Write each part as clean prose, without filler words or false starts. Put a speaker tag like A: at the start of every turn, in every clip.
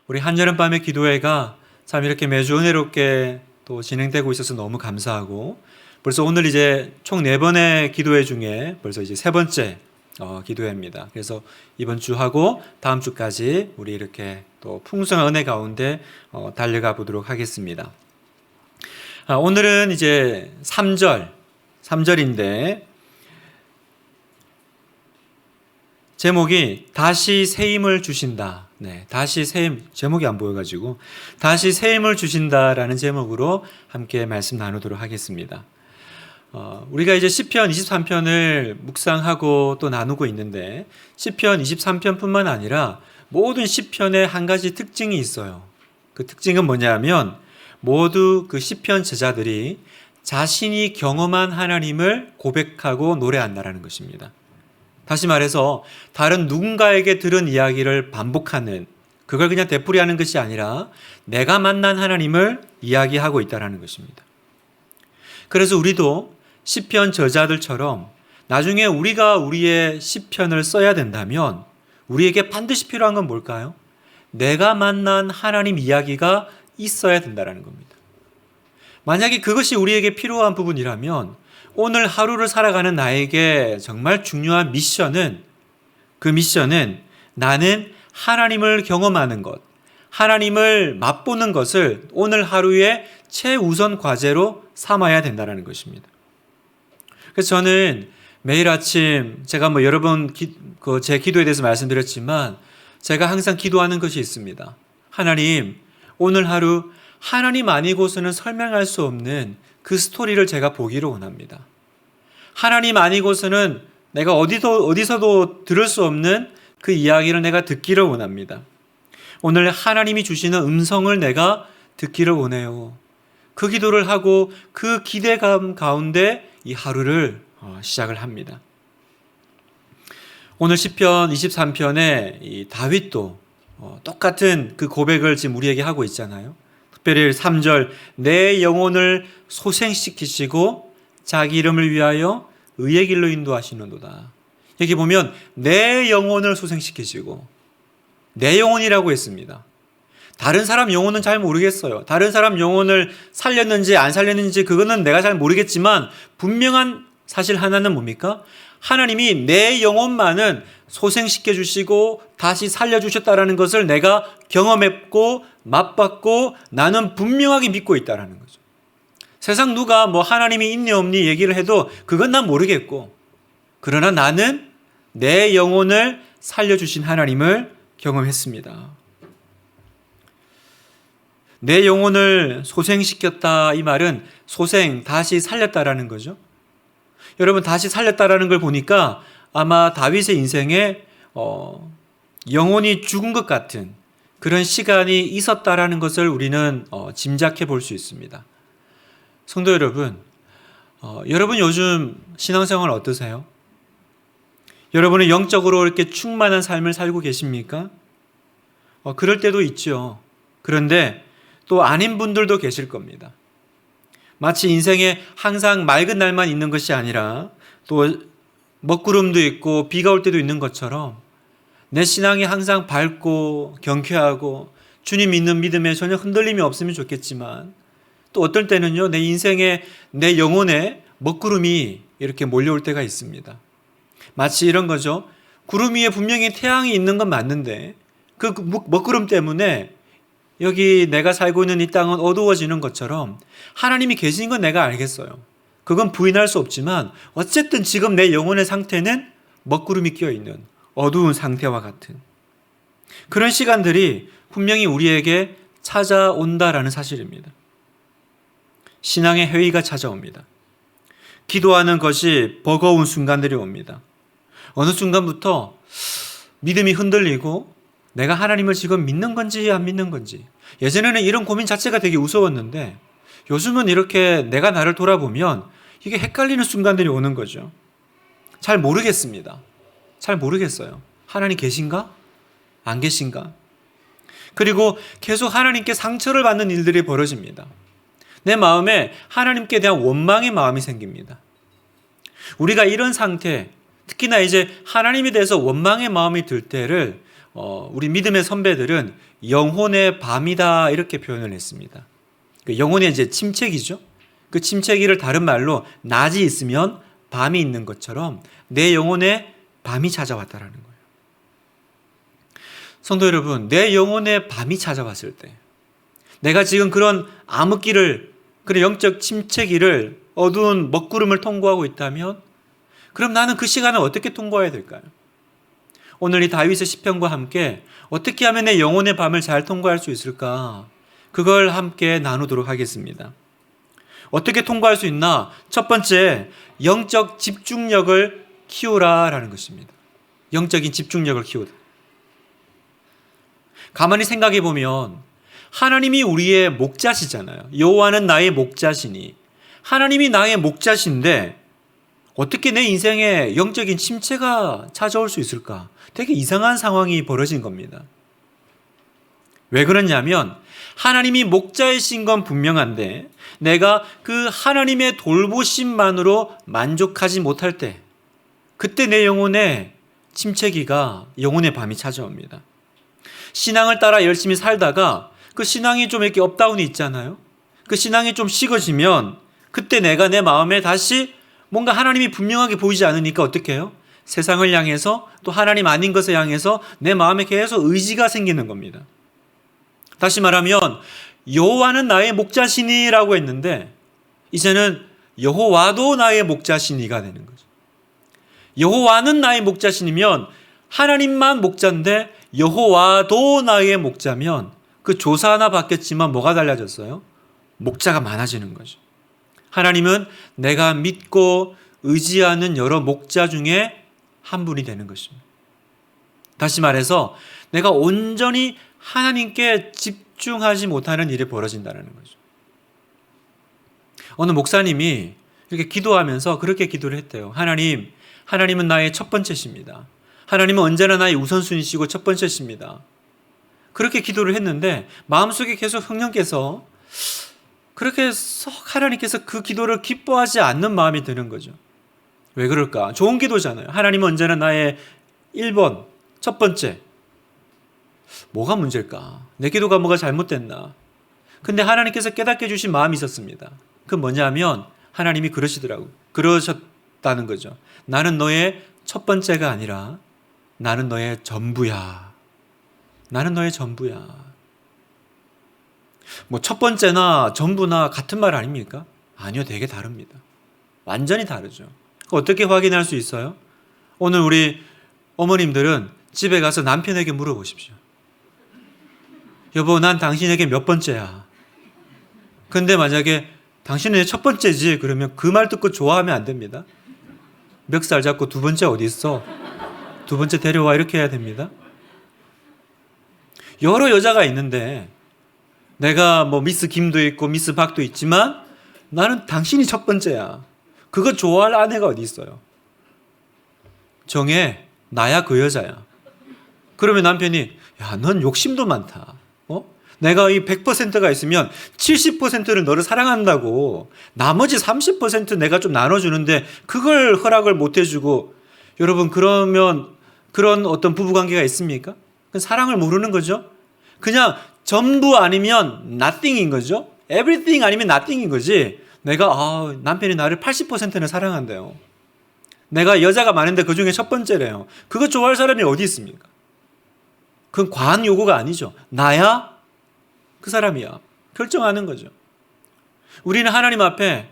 A: 우리 한여름밤의 기도회가 참 이렇게 매주 은혜롭게 또 진행되고 있어서 너무 감사하고, 벌써 오늘 이제 총 4번의 기도회 중에 벌써 이제 3번째 기도회입니다. 그래서 이번 주 하고 다음 주까지 우리 이렇게 또 풍성한 은혜 가운데 달려가 보도록 하겠습니다. 오늘은 이제 3절인데 제목이 다시 새 힘을 주신다. 다시 새 힘, 제목이 안 보여가지고 다시 새 힘을 주신다라는 제목으로 함께 말씀 나누도록 하겠습니다. 우리가 이제 시편 23편을 묵상하고 또 나누고 있는데, 시편 23편뿐만 아니라 모든 시편에 한 가지 특징이 있어요. 그 특징은 뭐냐면 모두 그 시편 제자들이 자신이 경험한 하나님을 고백하고 노래한다라는 것입니다. 다시 말해서 다른 누군가에게 들은 이야기를 반복하는, 그걸 그냥 되풀이하는 것이 아니라 내가 만난 하나님을 이야기하고 있다는 것입니다. 그래서 우리도 시편 저자들처럼 나중에 우리가 우리의 시편을 써야 된다면 우리에게 반드시 필요한 건 뭘까요? 내가 만난 하나님 이야기가 있어야 된다는 겁니다. 만약에 그것이 우리에게 필요한 부분이라면 오늘 하루를 살아가는 나에게 정말 중요한 미션은, 그 미션은 나는 하나님을 경험하는 것, 하나님을 맛보는 것을 오늘 하루의 최우선 과제로 삼아야 된다는 것입니다. 그래서 저는 매일 아침 제가 여러 번 제 기도에 대해서 말씀드렸지만 제가 항상 기도하는 것이 있습니다. 하나님, 오늘 하루 하나님 아니고서는 설명할 수 없는 그 스토리를 제가 보기를 원합니다. 하나님 아니고서는 내가 어디서도 들을 수 없는 그 이야기를 내가 듣기를 원합니다. 오늘 하나님이 주시는 음성을 내가 듣기를 원해요. 그 기도를 하고 그 기대감 가운데 이 하루를 시작을 합니다. 오늘 시편 23편에 이 다윗도 똑같은 그 고백을 지금 우리에게 하고 있잖아요. 특별히 3절, 내 영혼을 소생시키시고 자기 이름을 위하여 의의 길로 인도하시는도다. 여기 보면 내 영혼을 소생시키시고, 내 영혼이라고 했습니다. 다른 사람 영혼은 잘 모르겠어요. 다른 사람 영혼을 살렸는지 안 살렸는지 그거는 내가 잘 모르겠지만 분명한 사실 하나는 뭡니까? 하나님이 내 영혼만은 소생시켜 주시고 다시 살려주셨다는 것을 내가 경험했고 맛봤고 나는 분명하게 믿고 있다는 거죠. 세상 누가 하나님이 있니 없니 얘기를 해도 그건 난 모르겠고, 그러나 나는 내 영혼을 살려주신 하나님을 경험했습니다. 내 영혼을 소생시켰다, 이 말은 소생, 다시 살렸다라는 거죠. 여러분, 다시 살렸다라는 걸 보니까 아마 다윗의 인생에 영혼이 죽은 것 같은 그런 시간이 있었다라는 것을 우리는 짐작해 볼 수 있습니다. 성도 여러분, 여러분 요즘 신앙생활 어떠세요? 여러분은 영적으로 이렇게 충만한 삶을 살고 계십니까? 그럴 때도 있죠. 그런데 또 아닌 분들도 계실 겁니다. 마치 인생에 항상 맑은 날만 있는 것이 아니라 또 먹구름도 있고 비가 올 때도 있는 것처럼 내 신앙이 항상 밝고 경쾌하고 주님 믿는 믿음에 전혀 흔들림이 없으면 좋겠지만, 또 어떨 때는요, 내 인생에, 내 영혼에 먹구름이 이렇게 몰려올 때가 있습니다. 마치 이런 거죠. 구름 위에 분명히 태양이 있는 건 맞는데 그 먹구름 때문에 여기 내가 살고 있는 이 땅은 어두워지는 것처럼 하나님이 계신 건 내가 알겠어요. 그건 부인할 수 없지만 어쨌든 지금 내 영혼의 상태는 먹구름이 끼어있는 어두운 상태와 같은 그런 시간들이 분명히 우리에게 찾아온다라는 사실입니다. 신앙의 회의가 찾아옵니다. 기도하는 것이 버거운 순간들이 옵니다. 어느 순간부터 믿음이 흔들리고 내가 하나님을 지금 믿는 건지 안 믿는 건지, 예전에는 이런 고민 자체가 되게 무서웠는데 요즘은 이렇게 내가 나를 돌아보면 이게 헷갈리는 순간들이 오는 거죠. 잘 모르겠습니다. 잘 모르겠어요. 하나님 계신가? 안 계신가? 그리고 계속 하나님께 상처를 받는 일들이 벌어집니다. 내 마음에 하나님께 대한 원망의 마음이 생깁니다. 우리가 이런 상태, 특히나 이제 하나님에 대해서 원망의 마음이 들 때를 우리 믿음의 선배들은 영혼의 밤이다 이렇게 표현을 했습니다. 그 영혼의 이제 침체기죠. 그 침체기를 다른 말로 낮이 있으면 밤이 있는 것처럼 내 영혼에 밤이 찾아왔다라는 거예요. 성도 여러분, 내 영혼에 밤이 찾아왔을 때, 내가 지금 그런 암흑기를, 그런 영적 침체기를, 어두운 먹구름을 통과하고 있다면, 그럼 나는 그 시간을 어떻게 통과해야 될까요? 오늘 이 다윗의 시편과 함께 어떻게 하면 내 영혼의 밤을 잘 통과할 수 있을까? 그걸 함께 나누도록 하겠습니다. 어떻게 통과할 수 있나? 첫 번째, 영적 집중력을 키우라라는 것입니다. 영적인 집중력을 키우다. 가만히 생각해 보면 하나님이 우리의 목자시잖아요. 여호와는 나의 목자시니. 하나님이 나의 목자신데 어떻게 내 인생에 영적인 침체가 찾아올 수 있을까? 되게 이상한 상황이 벌어진 겁니다. 왜 그러냐면 하나님이 목자이신 건 분명한데 내가 그 하나님의 돌보심만으로 만족하지 못할 때, 그때 내 영혼에 침체기가, 영혼의 밤이 찾아옵니다. 신앙을 따라 열심히 살다가 그 신앙이 좀 이렇게 업다운이 있잖아요. 그 신앙이 좀 식어지면 그때 내가 내 마음에 다시 뭔가 하나님이 분명하게 보이지 않으니까 어떻게 해요? 세상을 향해서, 또 하나님 아닌 것을 향해서 내 마음에 계속 의지가 생기는 겁니다. 다시 말하면 여호와는 나의 목자시니라고 했는데 이제는 여호와도 나의 목자시니가 되는 거죠. 여호와는 나의 목자시니면 하나님만 목자인데 여호와도 나의 목자면 그 조사 하나 바뀌었지만 뭐가 달라졌어요? 목자가 많아지는 거죠. 하나님은 내가 믿고 의지하는 여러 목자 중에 한 분이 되는 것입니다. 다시 말해서 내가 온전히 하나님께 집중하지 못하는 일이 벌어진다는 거죠. 어느 목사님이 이렇게 기도하면서 그렇게 기도를 했대요. 하나님은 나의 첫 번째십니다. 하나님은 언제나 나의 우선순위시고 첫 번째십니다. 그렇게 기도를 했는데 마음속에 계속 형님께서 그렇게 썩 하나님께서 그 기도를 기뻐하지 않는 마음이 드는 거죠. 왜 그럴까? 좋은 기도잖아요. 하나님은 언제나 나의 1번, 첫 번째. 뭐가 문제일까? 내 기도가 뭐가 잘못됐나? 근데 하나님께서 깨닫게 해주신 마음이 있었습니다. 그 뭐냐면 하나님이 그러셨다는 거죠. 나는 너의 첫 번째가 아니라 나는 너의 전부야. 나는 너의 전부야. 뭐 첫 번째나 전부나 같은 말 아닙니까? 아니요, 되게 다릅니다. 완전히 다르죠. 어떻게 확인할 수 있어요? 오늘 우리 어머님들은 집에 가서 남편에게 물어보십시오. 여보, 난 당신에게 몇 번째야? 근데 만약에 당신은 첫 번째지 그러면 그 말 듣고 좋아하면 안 됩니다. 멱살 잡고 두 번째 어디 있어? 두 번째 데려와 이렇게 해야 됩니다. 여러 여자가 있는데 내가 뭐 미스 김도 있고 미스 박도 있지만 나는 당신이 첫 번째야. 그거 좋아할 아내가 어디 있어요? 정해. 나야 그 여자야. 그러면 남편이 야, 넌 욕심도 많다. 내가 이 100%가 있으면 70%는 너를 사랑한다고. 나머지 30% 내가 좀 나눠주는데 그걸 허락을 못 해주고. 여러분, 그러면 그런 어떤 부부관계가 있습니까? 그건 사랑을 모르는 거죠. 그냥 전부 아니면 nothing인 거죠. everything 아니면 nothing인 거지. 내가 남편이 나를 80%는 사랑한대요. 내가 여자가 많은데 그중에 첫 번째래요. 그거 좋아할 사람이 어디 있습니까? 그건 과한 요구가 아니죠. 나야 그 사람이야. 결정하는 거죠. 우리는 하나님 앞에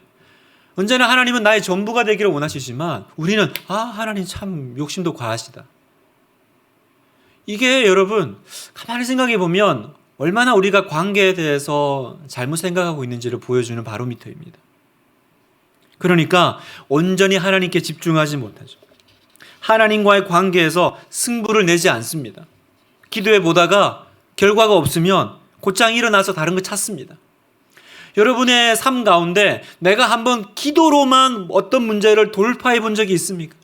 A: 언제나 하나님은 나의 전부가 되기를 원하시지만 우리는 하나님 참 욕심도 과하시다. 이게 여러분 가만히 생각해 보면 얼마나 우리가 관계에 대해서 잘못 생각하고 있는지를 보여주는 바로미터입니다. 그러니까 온전히 하나님께 집중하지 못하죠. 하나님과의 관계에서 승부를 내지 않습니다. 기도해 보다가 결과가 없으면 곧장 일어나서 다른 거 찾습니다. 여러분의 삶 가운데 내가 한번 기도로만 어떤 문제를 돌파해 본 적이 있습니까?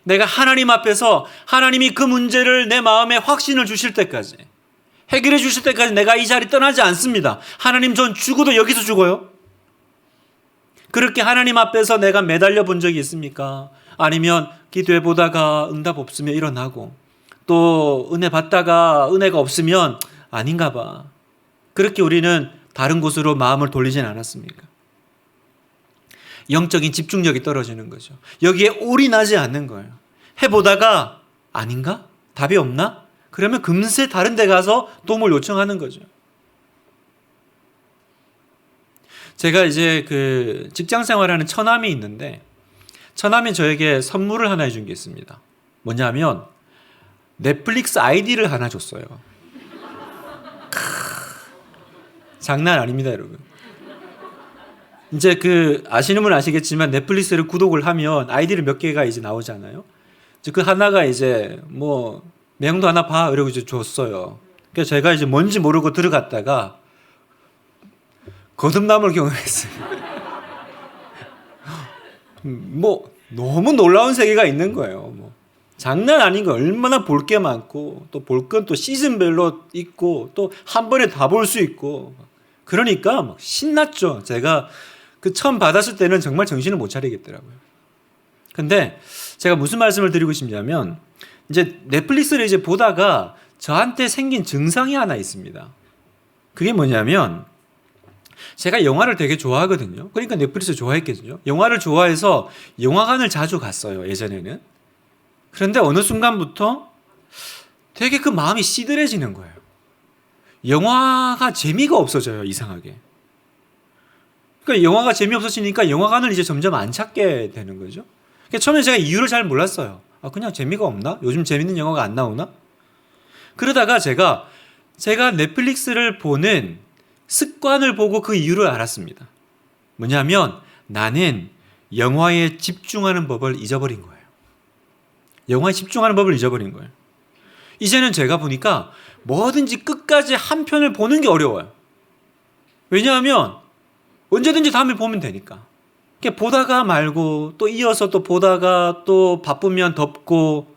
A: 내가 하나님 앞에서 하나님이 그 문제를 내 마음에 확신을 주실 때까지, 해결해 주실 때까지 내가 이 자리 떠나지 않습니다. 하나님, 전 죽어도 여기서 죽어요. 그렇게 하나님 앞에서 내가 매달려 본 적이 있습니까? 아니면 기도해 보다가 응답 없으면 일어나고 또 은혜 받다가 은혜가 없으면 아닌가 봐. 그렇게 우리는 다른 곳으로 마음을 돌리진 않았습니까? 영적인 집중력이 떨어지는 거죠. 여기에 올인하지 않는 거예요. 해보다가 아닌가? 답이 없나? 그러면 금세 다른 데 가서 도움을 요청하는 거죠. 제가 이제 그 직장 생활하는 처남이 있는데 처남이 저에게 선물을 하나 해준 게 있습니다. 뭐냐면 넷플릭스 아이디를 하나 줬어요. 장난 아닙니다, 여러분. 이제 그 아시는 분은 아시겠지만 넷플릭스를 구독을 하면 아이디를 몇 개가 이제 나오잖아요. 이제 그 하나가 이제 뭐 내용도 하나 봐 이러고 이제 줬어요. 그래서 제가 이제 뭔지 모르고 들어갔다가 거듭남을 경험했어요. 뭐 너무 놀라운 세계가 있는 거예요. 뭐 장난 아닌 거 얼마나 볼 게 많고 또 볼 건 또 시즌별로 있고 또 한 번에 다 볼 수 있고 그러니까 막 신났죠. 제가 그 처음 받았을 때는 정말 정신을 못 차리겠더라고요. 근데 제가 무슨 말씀을 드리고 싶냐면 이제 넷플릭스를 이제 보다가 저한테 생긴 증상이 하나 있습니다. 그게 뭐냐면 제가 영화를 되게 좋아하거든요. 그러니까 넷플릭스 좋아했겠죠. 영화를 좋아해서 영화관을 자주 갔어요, 예전에는. 그런데 어느 순간부터 되게 그 마음이 시들해지는 거예요. 영화가 재미가 없어져요, 이상하게. 그러니까 영화가 재미없어지니까 영화관을 이제 점점 안 찾게 되는 거죠. 그러니까 처음에 제가 이유를 잘 몰랐어요. 아, 그냥 재미가 없나? 요즘 재밌는 영화가 안 나오나? 그러다가 제가 넷플릭스를 보는 습관을 보고 그 이유를 알았습니다. 뭐냐면 나는 영화에 집중하는 법을 잊어버린 거예요. 영화에 집중하는 법을 잊어버린 거예요. 이제는 제가 보니까 뭐든지 끝까지 한 편을 보는 게 어려워요. 왜냐하면 언제든지 다음에 보면 되니까. 보다가 말고 또 이어서 또 보다가 또 바쁘면 덮고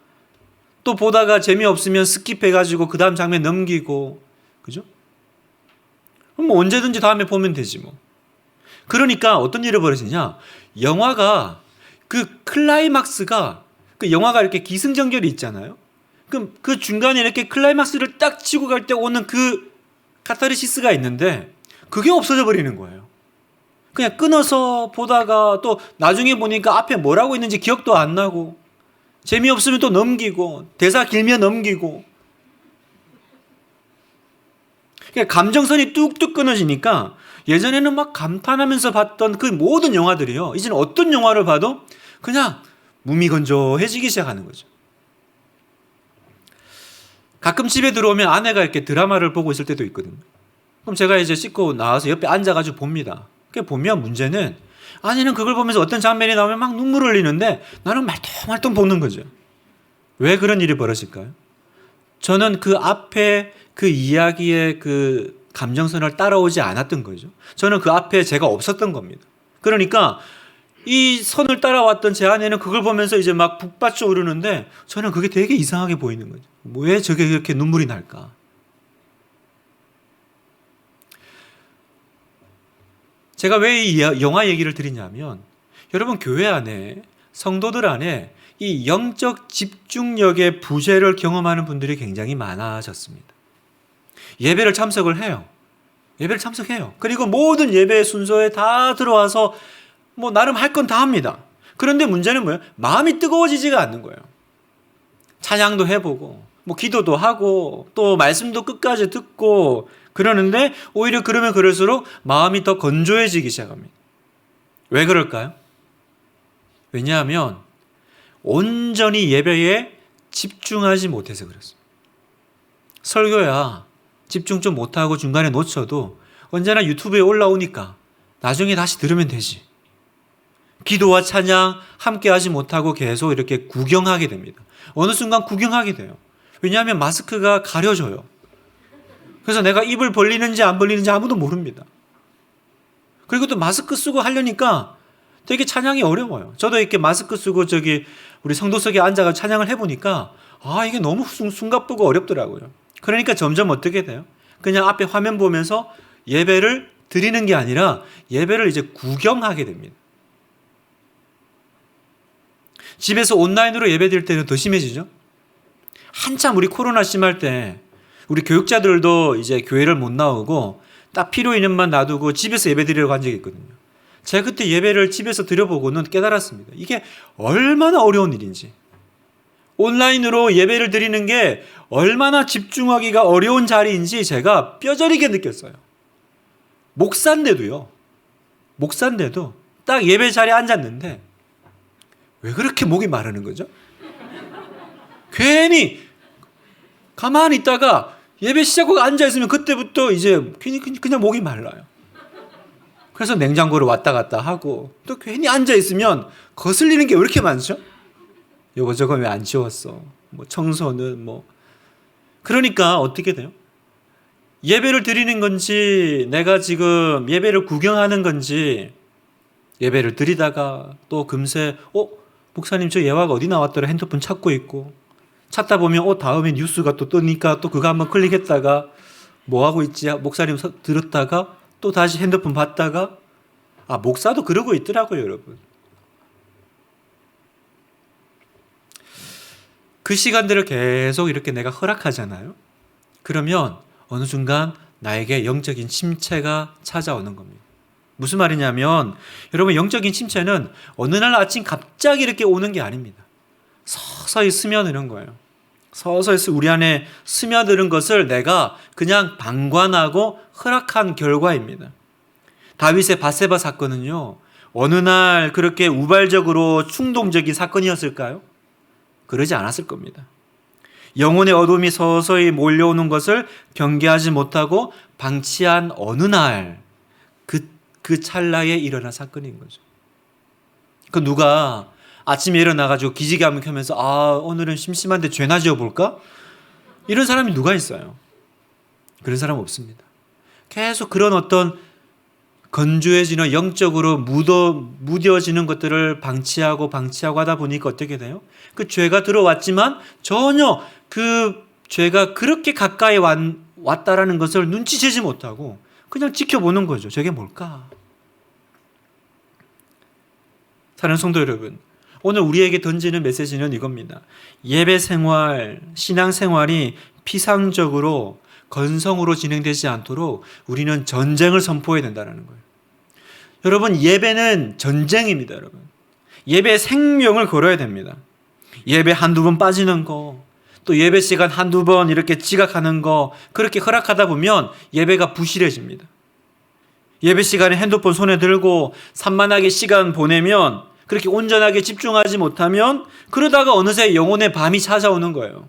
A: 또 보다가 재미없으면 스킵해가지고 그 다음 장면 넘기고 그죠? 그럼 뭐 언제든지 다음에 보면 되지 뭐. 그러니까 어떤 일이 벌어지냐? 영화가 그 클라이막스가 그 영화가 이렇게 기승전결이 있잖아요. 그럼 그 중간에 이렇게 클라이막스를 딱 치고 갈 때 오는 그 카타르시스가 있는데 그게 없어져 버리는 거예요. 그냥 끊어서 보다가 또 나중에 보니까 앞에 뭐라고 있는지 기억도 안 나고 재미없으면 또 넘기고 대사 길면 넘기고 그러니까 감정선이 뚝뚝 끊어지니까 예전에는 막 감탄하면서 봤던 그 모든 영화들이요. 이제는 어떤 영화를 봐도 그냥 무미건조해지기 시작하는 거죠. 가끔 집에 들어오면 아내가 이렇게 드라마를 보고 있을 때도 있거든요. 그럼 제가 이제 씻고 나와서 옆에 앉아가지고 봅니다. 그게 보면 문제는 아내는 그걸 보면서 어떤 장면이 나오면 막 눈물 흘리는데 나는 말똥말똥 보는 거죠. 왜 그런 일이 벌어질까요? 저는 그 앞에 그 이야기의 그 감정선을 따라오지 않았던 거죠. 저는 그 앞에 제가 없었던 겁니다. 그러니까 이 선을 따라왔던 제 아내는 그걸 보면서 이제 막 북받쳐 오르는데 저는 그게 되게 이상하게 보이는 거죠. 왜 저게 그렇게 눈물이 날까? 제가 왜 이 영화 얘기를 드리냐면 여러분 교회 안에 성도들 안에 이 영적 집중력의 부재를 경험하는 분들이 굉장히 많아졌습니다. 예배를 참석을 해요. 예배를 참석해요. 그리고 모든 예배 순서에 다 들어와서 뭐 나름 할 건 다 합니다. 그런데 문제는 뭐예요? 마음이 뜨거워지지가 않는 거예요. 찬양도 해보고 뭐 기도도 하고 또 말씀도 끝까지 듣고 그러는데 오히려 그러면 그럴수록 마음이 더 건조해지기 시작합니다. 왜 그럴까요? 왜냐하면 온전히 예배에 집중하지 못해서 그렇습니다. 설교야 집중 좀 못하고 중간에 놓쳐도 언제나 유튜브에 올라오니까 나중에 다시 들으면 되지. 기도와 찬양 함께 하지 못하고 계속 이렇게 구경하게 됩니다. 어느 순간 구경하게 돼요. 왜냐하면 마스크가 가려져요. 그래서 내가 입을 벌리는지 안 벌리는지 아무도 모릅니다. 그리고 또 마스크 쓰고 하려니까 되게 찬양이 어려워요. 저도 이렇게 마스크 쓰고 우리 성도석에 앉아서 찬양을 해보니까 이게 너무 숨가쁘고 어렵더라고요. 그러니까 점점 어떻게 돼요? 그냥 앞에 화면 보면서 예배를 드리는 게 아니라 예배를 이제 구경하게 됩니다. 집에서 온라인으로 예배 드릴 때는 더 심해지죠? 한참 우리 코로나 심할 때 우리 교육자들도 이제 교회를 못 나오고 딱 필요 인원만 놔두고 집에서 예배 드리려고 한 적이 있거든요. 제가 그때 예배를 집에서 드려보고는 깨달았습니다. 이게 얼마나 어려운 일인지. 온라인으로 예배를 드리는 게 얼마나 집중하기가 어려운 자리인지 제가 뼈저리게 느꼈어요. 목사인데도 딱 예배 자리에 앉았는데 왜 그렇게 목이 마르는 거죠? 괜히 가만히 있다가 예배 시작하고 앉아있으면 그때부터 이제 그냥 목이 말라요. 그래서 냉장고를 왔다 갔다 하고 또 괜히 앉아있으면 거슬리는 게 왜 이렇게 많죠? 요거 저거 왜 안 치웠어? 뭐 청소는 뭐. 그러니까 어떻게 돼요? 예배를 드리는 건지 내가 지금 예배를 구경하는 건지 예배를 드리다가 또 금세 목사님 저 예화가 어디 나왔더라 핸드폰 찾고 있고 찾다 보면 다음에 뉴스가 또 뜨니까 또 그거 한번 클릭했다가 뭐 하고 있지? 목사님 들었다가 또 다시 핸드폰 봤다가 목사도 그러고 있더라고요, 여러분. 그 시간들을 계속 이렇게 내가 허락하잖아요. 그러면 어느 순간 나에게 영적인 침체가 찾아오는 겁니다. 무슨 말이냐면 여러분 영적인 침체는 어느 날 아침 갑자기 이렇게 오는 게 아닙니다. 서서히 스며드는 거예요. 서서히 우리 안에 스며드는 것을 내가 그냥 방관하고 허락한 결과입니다. 다윗의 밧세바 사건은요, 어느 날 그렇게 우발적으로 충동적인 사건이었을까요? 그러지 않았을 겁니다. 영혼의 어둠이 서서히 몰려오는 것을 경계하지 못하고 방치한 어느 날 그 찰나에 일어난 사건인 거죠. 그 누가 아침에 일어나가지고 기지개 한번 켜면서 오늘은 심심한데 죄나 지어볼까? 이런 사람이 누가 있어요? 그런 사람 없습니다. 계속 그런 어떤 건조해지는 영적으로 무뎌지는 것들을 방치하고 하다 보니까 어떻게 돼요? 그 죄가 들어왔지만 전혀 그 죄가 그렇게 가까이 왔다라는 것을 눈치채지 못하고 그냥 지켜보는 거죠. 저게 뭘까? 사랑하는 성도 여러분, 오늘 우리에게 던지는 메시지는 이겁니다. 예배 생활, 신앙 생활이 피상적으로 건성으로 진행되지 않도록 우리는 전쟁을 선포해야 된다는 거예요. 여러분, 예배는 전쟁입니다, 여러분. 예배 생명을 걸어야 됩니다. 예배 한두 번 빠지는 거, 또 예배 시간 한두 번 이렇게 지각하는 거, 그렇게 허락하다 보면 예배가 부실해집니다. 예배 시간에 핸드폰 손에 들고 산만하게 시간 보내면 그렇게 온전하게 집중하지 못하면 그러다가 어느새 영혼의 밤이 찾아오는 거예요.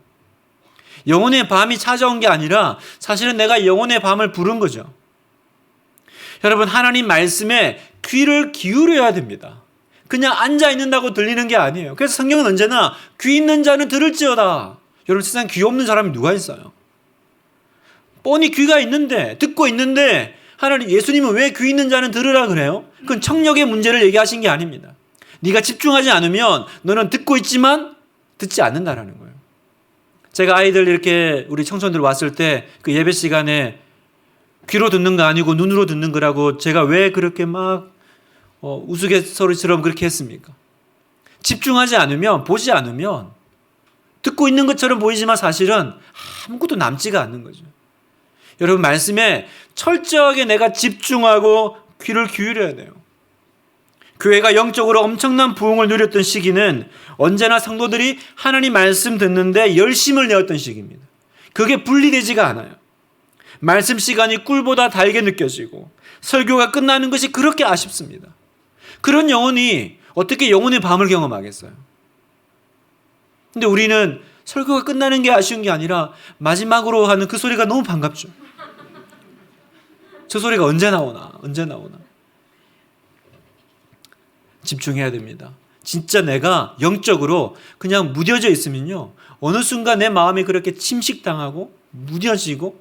A: 영혼의 밤이 찾아온 게 아니라 사실은 내가 영혼의 밤을 부른 거죠. 여러분, 하나님 말씀에 귀를 기울여야 됩니다. 그냥 앉아있는다고 들리는 게 아니에요. 그래서 성경은 언제나 귀 있는 자는 들을지어다. 여러분, 세상 귀 없는 사람이 누가 있어요? 뻔히 귀가 있는데, 듣고 있는데 예수님은 왜 귀 있는 자는 들으라 그래요? 그건 청력의 문제를 얘기하신 게 아닙니다. 네가 집중하지 않으면 너는 듣고 있지만 듣지 않는다라는 거예요. 제가 아이들 이렇게 우리 청소년들 왔을 때 그 예배 시간에 귀로 듣는 거 아니고 눈으로 듣는 거라고 제가 왜 그렇게 막 우스갯소리처럼 그렇게 했습니까? 집중하지 않으면, 보지 않으면 듣고 있는 것처럼 보이지만 사실은 아무것도 남지가 않는 거죠. 여러분, 말씀에 철저하게 내가 집중하고 귀를 기울여야 돼요. 교회가 영적으로 엄청난 부흥을 누렸던 시기는 언제나 성도들이 하나님 말씀 듣는데 열심을 내었던 시기입니다. 그게 분리되지가 않아요. 말씀 시간이 꿀보다 달게 느껴지고 설교가 끝나는 것이 그렇게 아쉽습니다. 그런 영혼이 어떻게 영혼의 밤을 경험하겠어요? 근데 우리는 설교가 끝나는 게 아쉬운 게 아니라 마지막으로 하는 그 소리가 너무 반갑죠. 저 소리가 언제 나오나. 집중해야 됩니다. 진짜 내가 영적으로 그냥 무뎌져 있으면요, 어느 순간 내 마음이 그렇게 침식당하고 무뎌지고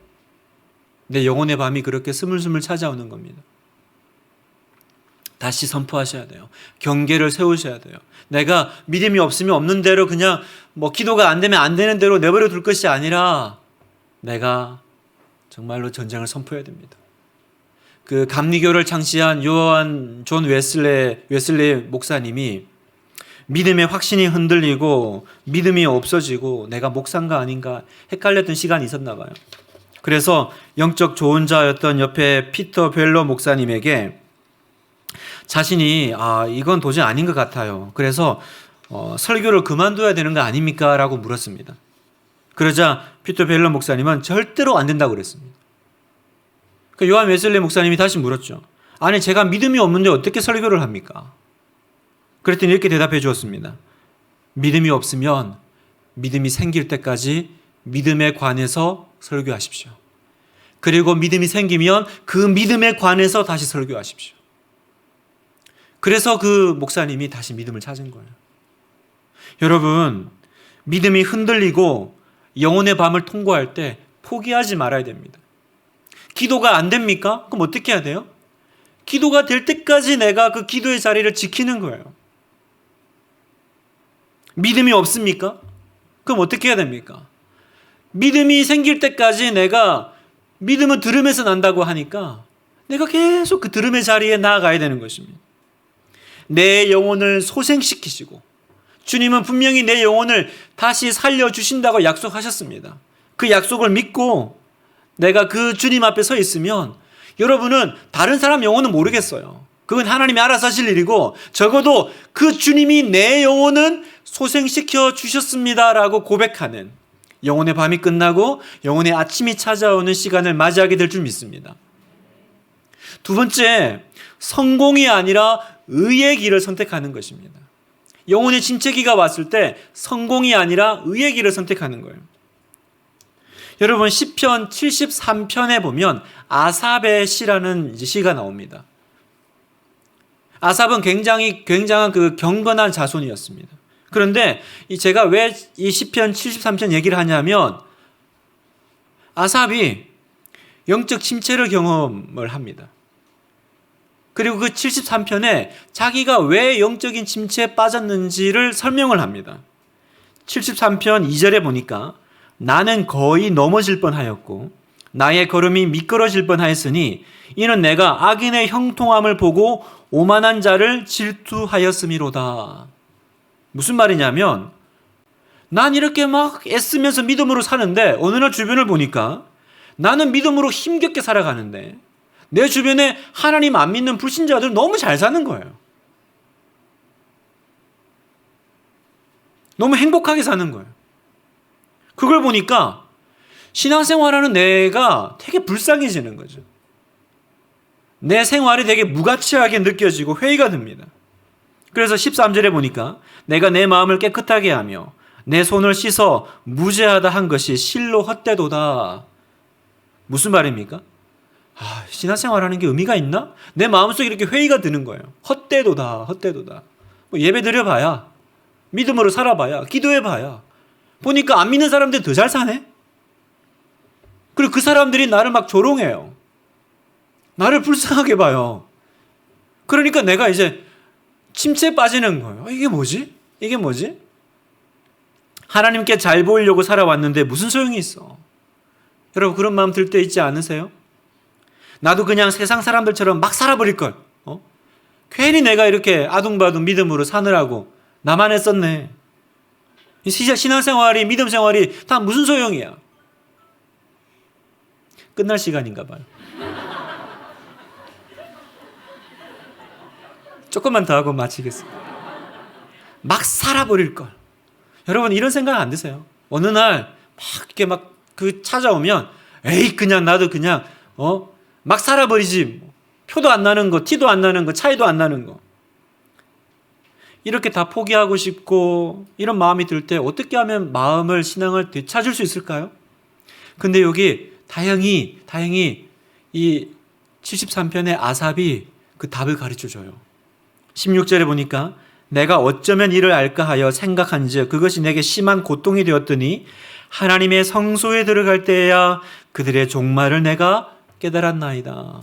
A: 내 영혼의 밤이 그렇게 스물스물 찾아오는 겁니다. 다시 선포하셔야 돼요. 경계를 세우셔야 돼요. 내가 믿음이 없으면 없는 대로 그냥 기도가 안 되면 안 되는 대로 내버려 둘 것이 아니라 내가 정말로 전쟁을 선포해야 됩니다. 그 감리교를 창시한 존 웨슬레 목사님이 믿음의 확신이 흔들리고 믿음이 없어지고 내가 목사인가 아닌가 헷갈렸던 시간이 있었나 봐요. 그래서 영적 조언자였던 옆에 피터 벨러 목사님에게 자신이 이건 도저히 아닌 것 같아요. 그래서 설교를 그만둬야 되는 거 아닙니까? 라고 물었습니다. 그러자 피터 벨러 목사님은 절대로 안 된다고 그랬습니다. 요한 웨슬리 목사님이 다시 물었죠. 아니 제가 믿음이 없는데 어떻게 설교를 합니까? 그랬더니 이렇게 대답해 주었습니다. 믿음이 없으면 믿음이 생길 때까지 믿음에 관해서 설교하십시오. 그리고 믿음이 생기면 그 믿음에 관해서 다시 설교하십시오. 그래서 그 목사님이 다시 믿음을 찾은 거예요. 여러분, 믿음이 흔들리고 영혼의 밤을 통과할 때 포기하지 말아야 됩니다. 기도가 안 됩니까? 그럼 어떻게 해야 돼요? 기도가 될 때까지 내가 그 기도의 자리를 지키는 거예요. 믿음이 없습니까? 그럼 어떻게 해야 됩니까? 믿음이 생길 때까지 내가 믿음은 들음에서 난다고 하니까 내가 계속 그 들음의 자리에 나아가야 되는 것입니다. 내 영혼을 소생시키시고 주님은 분명히 내 영혼을 다시 살려주신다고 약속하셨습니다. 그 약속을 믿고 내가 그 주님 앞에 서 있으면 여러분은 다른 사람 영혼은 모르겠어요. 그건 하나님이 알아서 하실 일이고 적어도 그 주님이 내 영혼은 소생시켜 주셨습니다라고 고백하는 영혼의 밤이 끝나고 영혼의 아침이 찾아오는 시간을 맞이하게 될 줄 믿습니다. 두 번째, 성공이 아니라 의의 길을 선택하는 것입니다. 영혼의 침체기가 왔을 때 성공이 아니라 의의 길을 선택하는 거예요. 여러분 시편 73편에 보면 아삽의 시라는 시가 나옵니다. 아삽은 굉장한 그 경건한 자손이었습니다. 그런데 제가 왜 이 시편 73편 얘기를 하냐면 아삽이 영적 침체를 경험을 합니다. 그리고 그 73편에 자기가 왜 영적인 침체에 빠졌는지를 설명을 합니다. 73편 2절에 보니까 나는 거의 넘어질 뻔하였고 나의 걸음이 미끄러질 뻔하였으니 이는 내가 악인의 형통함을 보고 오만한 자를 질투하였음이로다. 무슨 말이냐면 난 이렇게 막 애쓰면서 믿음으로 사는데 어느 날 주변을 보니까 나는 믿음으로 힘겹게 살아가는데 내 주변에 하나님 안 믿는 불신자들 너무 잘 사는 거예요. 너무 행복하게 사는 거예요. 그걸 보니까 신앙생활하는 내가 되게 불쌍해지는 거죠. 내 생활이 되게 무가치하게 느껴지고 회의가 듭니다. 그래서 13절에 보니까 내가 내 마음을 깨끗하게 하며 내 손을 씻어 무죄하다 한 것이 실로 헛되도다. 무슨 말입니까? 신앙생활하는 게 의미가 있나? 내 마음속에 이렇게 회의가 드는 거예요. 헛되도다. 뭐 예배 드려봐야, 믿음으로 살아봐야, 기도해봐야 보니까 안 믿는 사람들이 더 잘 사네? 그리고 그 사람들이 나를 막 조롱해요. 나를 불쌍하게 봐요. 그러니까 내가 이제 침체에 빠지는 거예요. 이게 뭐지? 하나님께 잘 보이려고 살아왔는데 무슨 소용이 있어? 여러분 그런 마음 들 때 있지 않으세요? 나도 그냥 세상 사람들처럼 막 살아버릴 걸. 괜히 내가 이렇게 아둥바둥 믿음으로 사느라고 나만 했었네. 신앙생활이 믿음생활이 다 무슨 소용이야? 끝날 시간인가 봐요. 조금만 더 하고 마치겠습니다. 막 살아버릴 걸. 여러분 이런 생각 안 드세요? 어느 날 막 이렇게 막 그 찾아오면 에이 그냥 나도 그냥 막 살아버리지. 표도 안 나는 거, 티도 안 나는 거, 차이도 안 나는 거. 이렇게 다 포기하고 싶고 이런 마음이 들 때 어떻게 하면 마음을 신앙을 되찾을 수 있을까요? 근데 여기 다행히 이 73편의 아삽이 그 답을 가르쳐줘요. 16절에 보니까 내가 어쩌면 이를 알까 하여 생각한즉 그것이 내게 심한 고통이 되었더니 하나님의 성소에 들어갈 때에야 그들의 종말을 내가 깨달았나이다.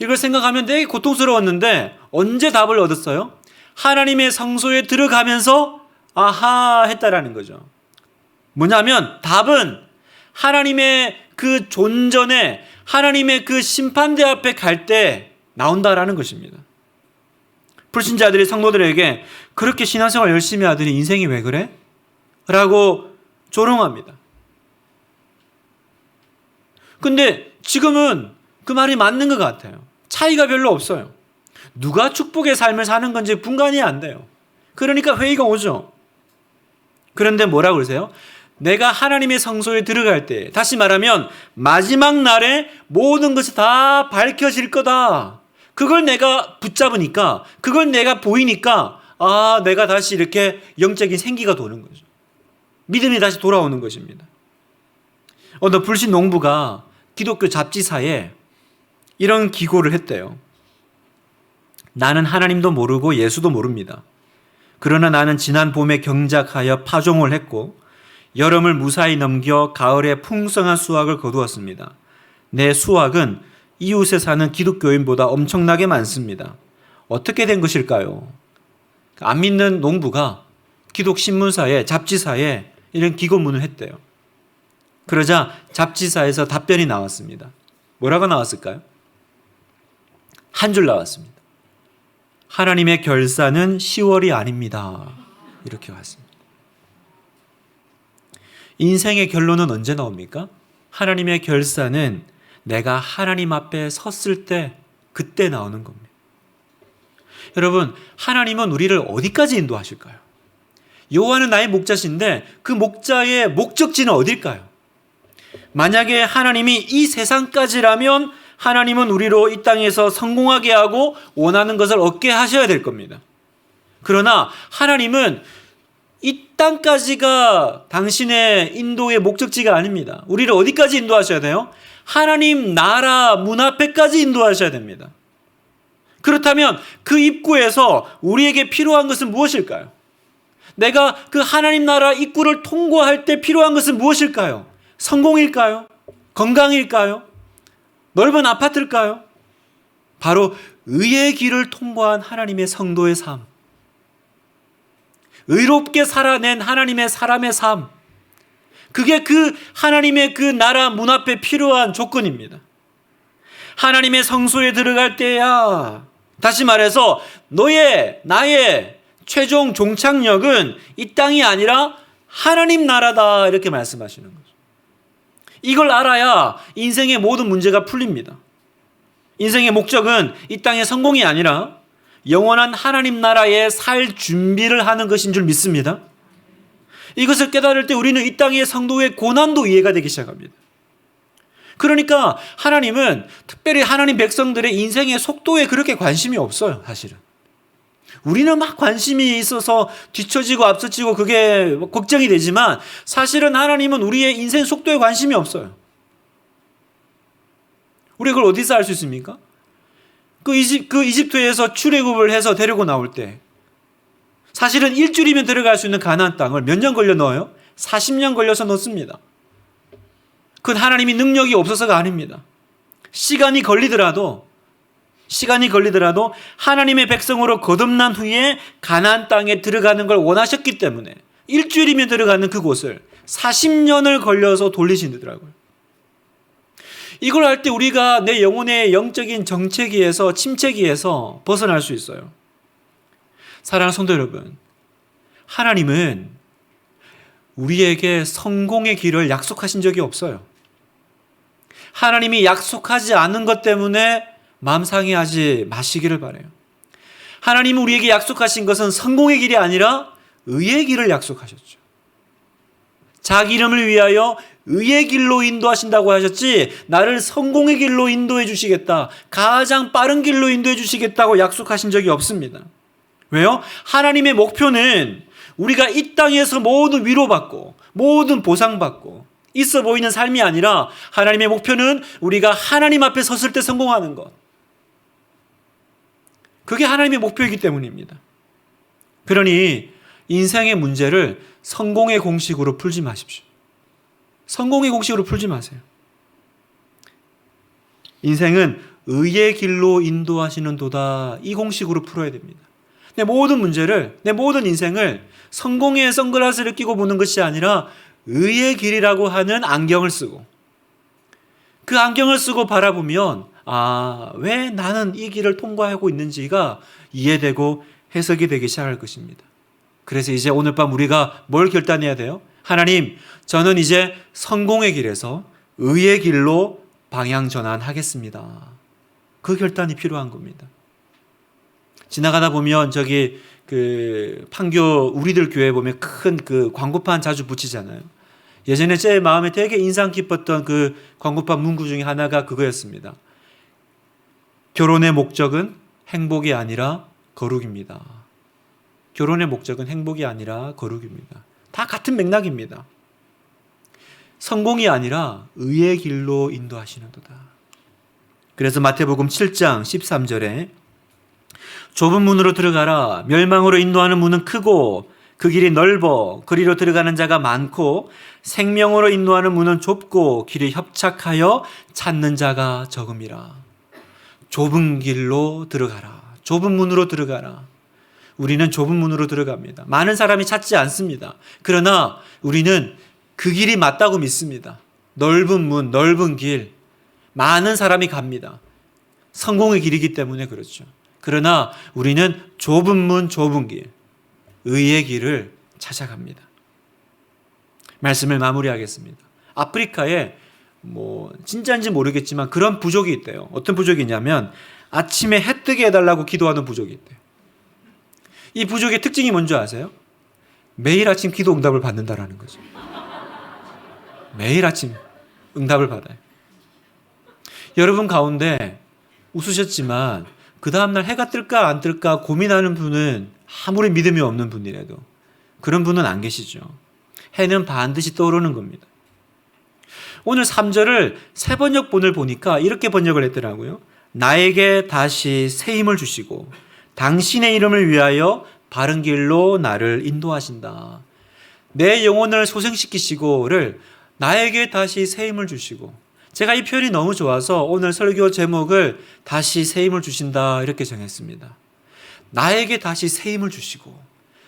A: 이걸 생각하면 되게 고통스러웠는데 언제 답을 얻었어요? 하나님의 성소에 들어가면서 아하 했다라는 거죠. 뭐냐면 답은 하나님의 그 존전에 하나님의 그 심판대 앞에 갈 때 나온다라는 것입니다. 불신자들이 성도들에게 그렇게 신앙생활 열심히 하더니 인생이 왜 그래? 라고 조롱합니다. 근데 지금은 그 말이 맞는 것 같아요. 차이가 별로 없어요. 누가 축복의 삶을 사는 건지 분간이 안 돼요. 그러니까 회의가 오죠. 그런데 뭐라고 그러세요? 내가 하나님의 성소에 들어갈 때, 다시 말하면 마지막 날에 모든 것이 다 밝혀질 거다. 그걸 내가 붙잡으니까, 그걸 내가 보이니까 내가 다시 이렇게 영적인 생기가 도는 거죠. 믿음이 다시 돌아오는 것입니다. 어느 불신 농부가 기독교 잡지사에 이런 기고를 했대요. 나는 하나님도 모르고 예수도 모릅니다. 그러나 나는 지난 봄에 경작하여 파종을 했고 여름을 무사히 넘겨 가을에 풍성한 수확을 거두었습니다. 내 수확은 이웃에 사는 기독교인보다 엄청나게 많습니다. 어떻게 된 것일까요? 안 믿는 농부가 기독신문사에 잡지사에 이런 기고문을 했대요. 그러자 잡지사에서 답변이 나왔습니다. 뭐라고 나왔을까요? 한 줄 나왔습니다. 하나님의 결산은 10월이 아닙니다. 이렇게 왔습니다. 인생의 결론은 언제 나옵니까? 하나님의 결산은 내가 하나님 앞에 섰을 때 그때 나오는 겁니다. 여러분, 하나님은 우리를 어디까지 인도하실까요? 여호와는 나의 목자신데 그 목자의 목적지는 어딜까요? 만약에 하나님이 이 세상까지라면 하나님은 우리로 이 땅에서 성공하게 하고 원하는 것을 얻게 하셔야 될 겁니다. 그러나 하나님은 이 땅까지가 당신의 인도의 목적지가 아닙니다. 우리를 어디까지 인도하셔야 돼요? 하나님 나라 문 앞에까지 인도하셔야 됩니다. 그렇다면 그 입구에서 우리에게 필요한 것은 무엇일까요? 내가 그 하나님 나라 입구를 통과할 때 필요한 것은 무엇일까요? 성공일까요? 건강일까요? 넓은 아파트일까요? 바로 의의 길을 통과한 하나님의 성도의 삶, 의롭게 살아낸 하나님의 사람의 삶, 그게 그 하나님의 그 나라 문 앞에 필요한 조건입니다. 하나님의 성소에 들어갈 때야, 다시 말해서 나의 최종 종착역은 이 땅이 아니라 하나님 나라다, 이렇게 말씀하시는 거죠. 이걸 알아야 인생의 모든 문제가 풀립니다. 인생의 목적은 이 땅의 성공이 아니라 영원한 하나님 나라에 살 준비를 하는 것인 줄 믿습니다. 이것을 깨달을 때 우리는 이 땅의 성도의 고난도 이해가 되기 시작합니다. 그러니까 하나님은 특별히 하나님 백성들의 인생의 속도에 그렇게 관심이 없어요, 사실은. 우리는 막 관심이 있어서 뒤처지고 앞서지고 그게 걱정이 되지만 사실은 하나님은 우리의 인생 속도에 관심이 없어요. 우리가 그걸 어디서 알 수 있습니까? 그 이집트에서 출애굽을 해서 데리고 나올 때 사실은 일주일이면 들어갈 수 있는 가나안 땅을 몇 년 걸려 넣어요? 40년 걸려서 넣습니다. 그건 하나님이 능력이 없어서가 아닙니다. 시간이 걸리더라도 하나님의 백성으로 거듭난 후에 가나안 땅에 들어가는 걸 원하셨기 때문에 일주일이면 들어가는 그곳을 40년을 걸려서 돌리시더라고요. 이걸 할 때 우리가 내 영혼의 영적인 정체기에서 침체기에서 벗어날 수 있어요. 사랑하는 성도 여러분, 하나님은 우리에게 성공의 길을 약속하신 적이 없어요. 하나님이 약속하지 않은 것 때문에 마음 상해하지 마시기를 바라요. 하나님은 우리에게 약속하신 것은 성공의 길이 아니라 의의 길을 약속하셨죠. 자기 이름을 위하여 의의 길로 인도하신다고 하셨지 나를 성공의 길로 인도해 주시겠다, 가장 빠른 길로 인도해 주시겠다고 약속하신 적이 없습니다. 왜요? 하나님의 목표는 우리가 이 땅에서 모든 위로받고 모든 보상받고 있어 보이는 삶이 아니라 하나님의 목표는 우리가 하나님 앞에 섰을 때 성공하는 것. 그게 하나님의 목표이기 때문입니다. 그러니 인생의 문제를 성공의 공식으로 풀지 마십시오. 성공의 공식으로 풀지 마세요. 인생은 의의 길로 인도하시는 도다, 이 공식으로 풀어야 됩니다. 내 모든 문제를, 내 모든 인생을 성공의 선글라스를 끼고 보는 것이 아니라 의의 길이라고 하는 안경을 쓰고 그 안경을 쓰고 바라보면 왜 나는 이 길을 통과하고 있는지가 이해되고 해석이 되기 시작할 것입니다. 그래서 이제 오늘 밤 우리가 뭘 결단해야 돼요? 하나님, 저는 이제 성공의 길에서 의의 길로 방향 전환하겠습니다. 그 결단이 필요한 겁니다. 지나가다 보면 저기 판교 우리들 교회 보면 큰 광고판 자주 붙이잖아요. 예전에 제 마음에 되게 인상 깊었던 그 광고판 문구 중에 하나가 그거였습니다. 결혼의 목적은 행복이 아니라 거룩입니다. 결혼의 목적은 행복이 아니라 거룩입니다. 다 같은 맥락입니다. 성공이 아니라 의의 길로 인도하시는도다. 그래서 마태복음 7장 13절에 좁은 문으로 들어가라. 멸망으로 인도하는 문은 크고 그 길이 넓어 그리로 들어가는 자가 많고 생명으로 인도하는 문은 좁고 길이 협착하여 찾는 자가 적음이라. 좁은 길로 들어가라. 좁은 문으로 들어가라. 우리는 좁은 문으로 들어갑니다. 많은 사람이 찾지 않습니다. 그러나 우리는 그 길이 맞다고 믿습니다. 넓은 문, 넓은 길, 많은 사람이 갑니다. 성공의 길이기 때문에 그렇죠. 그러나 우리는 좁은 문, 좁은 길, 의의 길을 찾아갑니다. 말씀을 마무리하겠습니다. 아프리카에 진짜인지 모르겠지만 그런 부족이 있대요. 어떤 부족이 있냐면 아침에 해 뜨게 해달라고 기도하는 부족이 있대요. 이 부족의 특징이 뭔지 아세요? 매일 아침 기도 응답을 받는다라는 거죠. 매일 아침 응답을 받아요. 여러분 가운데 웃으셨지만 그 다음날 해가 뜰까 안 뜰까 고민하는 분은 아무리 믿음이 없는 분이라도 그런 분은 안 계시죠. 해는 반드시 떠오르는 겁니다. 오늘 3절을 새 번역본을 보니까 이렇게 번역을 했더라고요. 나에게 다시 새 힘을 주시고 당신의 이름을 위하여 바른 길로 나를 인도하신다. 내 영혼을 소생시키시고를 나에게 다시 새 힘을 주시고, 제가 이 표현이 너무 좋아서 오늘 설교 제목을 다시 새 힘을 주신다 이렇게 정했습니다. 나에게 다시 새 힘을 주시고.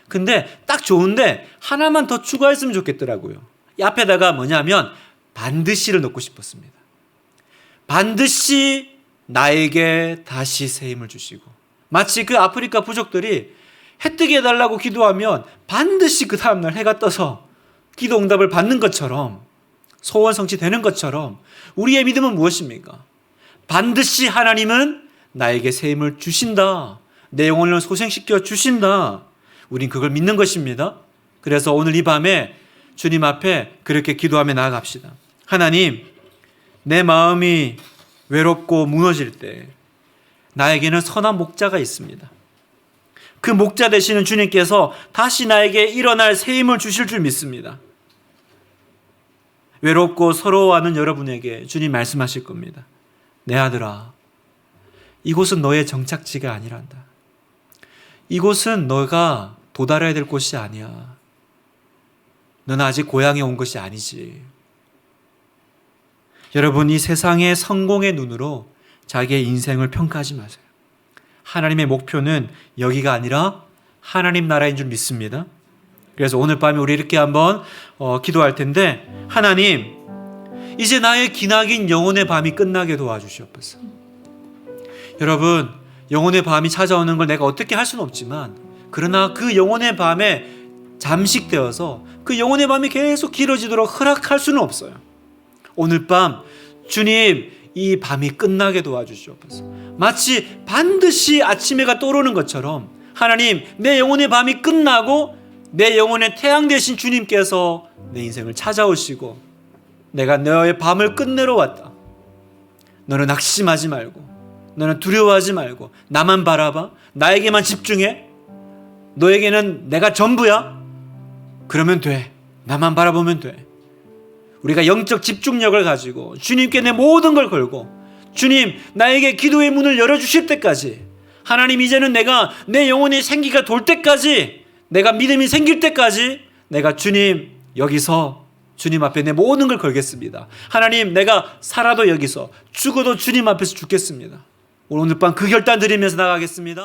A: 근데 딱 좋은데 하나만 더 추가했으면 좋겠더라고요. 이 앞에다가 뭐냐면 반드시를 넣고 싶었습니다. 반드시 나에게 다시 새 힘을 주시고. 마치 그 아프리카 부족들이 해 뜨게 해달라고 기도하면 반드시 그 다음날 해가 떠서 기도 응답을 받는 것처럼, 소원 성취되는 것처럼 우리의 믿음은 무엇입니까? 반드시 하나님은 나에게 새 힘을 주신다. 내 영혼을 소생시켜 주신다. 우린 그걸 믿는 것입니다. 그래서 오늘 이 밤에 주님 앞에 그렇게 기도하며 나아갑시다. 하나님, 내 마음이 외롭고 무너질 때 나에게는 선한 목자가 있습니다. 그 목자 되시는 주님께서 다시 나에게 일어날 새 힘을 주실 줄 믿습니다. 외롭고 서러워하는 여러분에게 주님 말씀하실 겁니다. 내 아들아, 이곳은 너의 정착지가 아니란다. 이곳은 너가 도달해야 될 곳이 아니야. 너는 아직 고향에 온 것이 아니지. 여러분, 이 세상의 성공의 눈으로 자기의 인생을 평가하지 마세요. 하나님의 목표는 여기가 아니라 하나님 나라인 줄 믿습니다. 그래서 오늘 밤에 우리 이렇게 한번 기도할 텐데, 하나님, 이제 나의 기나긴 영혼의 밤이 끝나게 도와주시옵소서. 여러분, 영혼의 밤이 찾아오는 걸 내가 어떻게 할 수는 없지만, 그러나 그 영혼의 밤에 잠식되어서 그 영혼의 밤이 계속 길어지도록 허락할 수는 없어요. 오늘 밤 주님, 이 밤이 끝나게 도와주시옵소서. 마치 반드시 아침해가 떠오르는 것처럼 하나님, 내 영혼의 밤이 끝나고 내 영혼의 태양 되신 주님께서 내 인생을 찾아오시고 내가 너의 밤을 끝내러 왔다. 너는 낙심하지 말고, 너는 두려워하지 말고 나만 바라봐. 나에게만 집중해. 너에게는 내가 전부야. 그러면 돼. 나만 바라보면 돼. 우리가 영적 집중력을 가지고 주님께 내 모든 걸 걸고, 주님, 나에게 기도의 문을 열어주실 때까지, 하나님, 이제는 내가 내 영혼의 생기가 돌 때까지, 내가 믿음이 생길 때까지 내가 주님 여기서 주님 앞에 내 모든 걸 걸겠습니다. 하나님, 내가 살아도 여기서, 죽어도 주님 앞에서 죽겠습니다. 오늘 밤 그 결단 드리면서 나가겠습니다.